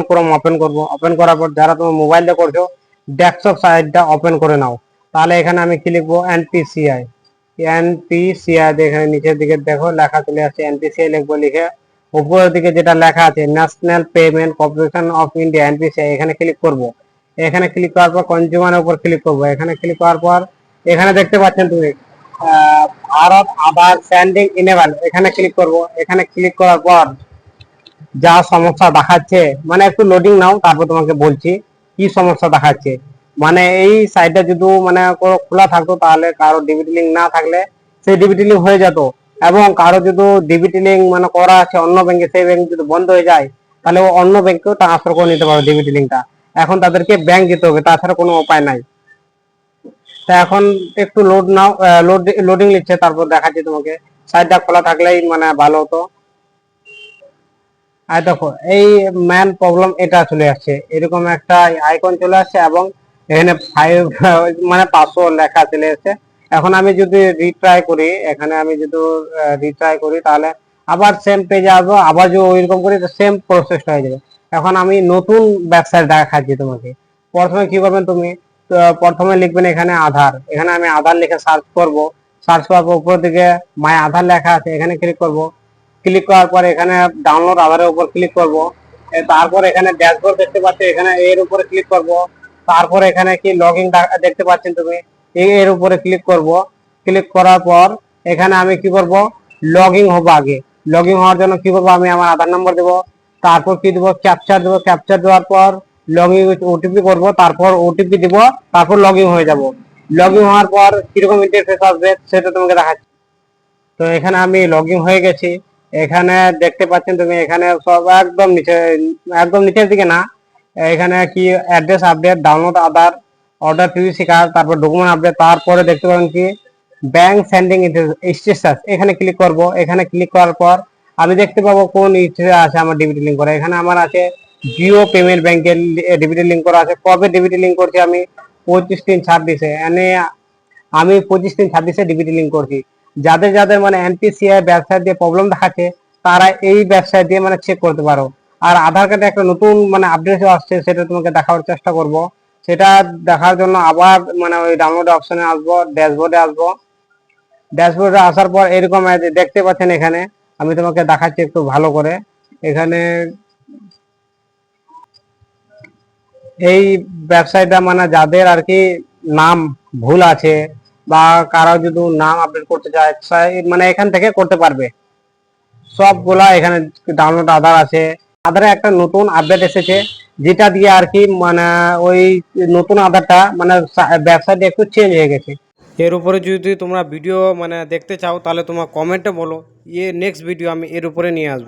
Chrome open করব। Open করার পর যারা তুমি মোবাইল দিয়ে করছো ডেস্কটপ সাইটটা ওপেন করে নাও। তাহলে এখানে আমি কি লিখবো, এনপিসিআই। এনপিসিআই এখানে নিচের দিকে দেখো লেখা চলে আসছে, এনপিসিআই লিখবো। লিখে উপরের দিকে যেটা লেখা আছে national payment corporation of India NPCI, এখানে ক্লিক করব। এখানে ক্লিক করার পর কনজিউমারের উপর ক্লিক করব। এখানে ক্লিক করার পর এখানে দেখতে পাচ্ছেন তুমি ভারত আধার স্যান্ডিং ইনেবল, এখানে ক্লিক করব। এখানে ক্লিক করার পর যা সমস্যা দেখাচ্ছে, মানে একটু লোডিং নাও, তারপর তোমাকে বলছি কি সমস্যা দেখাচ্ছে। মানে এই সাইটটা যদি মানে খোলা থাকতো তাহলে কারো ডিবিটি লিঙ্ক না থাকলে সেই ডিবিটি লিঙ্ক হয়ে যেত, এবং কারো যদি ডিবিটি লিঙ্ক মানে করা আছে অন্য ব্যাংকে, সেই ব্যাংক যদি বন্ধ হয়ে যায় তাহলে ও অন্য ব্যাংকেও ট্রান্সফার করে নিতে পারবে ডিবিটি লিঙ্কটা। এখন তাদেরকে ব্যাংক যেতে হবে, তাছাড়া কোনো উপায় নাই। তা এখন একটু লোড নাও, লোডিং নিচ্ছে, তারপর দেখাচ্ছি তোমাকে। সাইটটা খোলা থাকলেই মানে ভালো হতো। আর দেখো এই ম্যান প্রবলেম এটা চলে আসছে, এরকম একটা আইকন চলে আসছে, এবং এখানে 5 মানে 500 লেখা চলে আসছে। এখন আমি যদি রিট্রাই করি, এখানে আমি যদি রিট্রাই করি তাহলে আবার সেম পেজে আসবো, আবার যদি ওইরকম করি তো সেম প্রসেসটা হয়ে যাবে। এখন আমি নতুন ওয়েবসাইট দেখাচ্ছি তোমাকে। প্রথমে কি করবেন তুমি, প্রথমে লিখবেন এখানে আধার। এখানে আমি আধার লিখে সার্চ করব। সার্চ করার পর উপর দিকে মাই আধার লেখা আছে, এখানে ক্লিক করব। ক্লিক করার পর এখানে ডাউনলোড আধারের উপর ক্লিক করব। তারপর এখানে ড্যাশবোর্ড দেখতে পাচ্ছ, এখানে এর উপরে ক্লিক করব। তারপর এখানে কি লগইন দেখতে পাচ্ছেন তুমি, এর উপরে ক্লিক করব। ক্লিক করার পর এখানে আমি কি করব, লগইন হবো। আগে লগইন হওয়ার জন্য কি করব, আমি আমার আধার নম্বর দেব, তারপর কি দেবো, ক্যাপচার দেবো। ক্যাপচার দেওয়ার পর লগইন উইথ ওটিপি করব, তারপর ওটিপি দিব, তারপর লগইন হয়ে যাব। লগইন হওয়ার পর কিরকম ইন্টারফেস আসবে সেটা তোমাকে দেখাচ্ছি। তো এখানে আমি লগইন হয়ে গেছি। এখানে দেখতে পাচ্ছেন তুমি, এখানে সব একদম নিচে, একদম নিচের দিকে না, এখানে কি অ্যাড্রেস আপডেট, ডাউনলোড আধার, অর্ডার পিভিসি কার্ড, তারপর ডকুমেন্ট আপডেট, তারপরে দেখতে পাবেন কি ব্যাংক সেন্ডিং স্টেটাস, এখানে ক্লিক করব। এখানে ক্লিক করার পর আমি দেখতে পাবো কোন ইস্যুতে আছে আমার ডিবিটি লিঙ্ক করা। এখানে আমার আছে জিও পেমেন্ট ব্যাংকের ডিবিটি লিঙ্ক করা আছে। কবে ডিবিটি লিঙ্ক করছি আমি, 25/3/26 এনে আমি 25/3/26 ডিবিটি লিঙ্ক করছি। যাদের যাদের মানে এনপিসিআই ব্যবসায় দিয়ে প্রবলেম দেখাচ্ছে তারা এই ব্যবসায় দিয়ে মানে চেক করতে পারো। আর আধার কার্ডে একটা নতুন মানে আপডেট আসছে, সেটা তোমাকে দেখার চেষ্টা করব। সেটা দেখার জন্য আবার মানে ওই ডাউনলোড অপশনে আসবো, ড্যাশবোর্ডে আসবো। ড্যাশবোর্ডে আসার পর এরকম দেখতে পাচ্ছেন, এখানে আমি তোমাকে দেখাচ্ছি একটু ভালো করে। এখানে এই ব্যবসায়টা মানে যাদের আর কি নাম ভুল আছে বা কারো যদি নাম আপডেট করতে চায় মানে এখান থেকে করতে পারবে। সবগুলা এখানে ডাউনলোড আধার আছে। আধারে একটা নতুন আপডেট এসেছে, যেটা দিয়ে আর কি মানে ওই নতুন আধারটা মানে ব্যবসাটা একটু চেঞ্জ হয়ে গেছে। এর উপরে যদি তোমরা ভিডিও মানে দেখতে চাও তাহলে তোমার কমেন্টে বলো, নেক্সট ভিডিও আমি এর উপরে নিয়ে আসবো।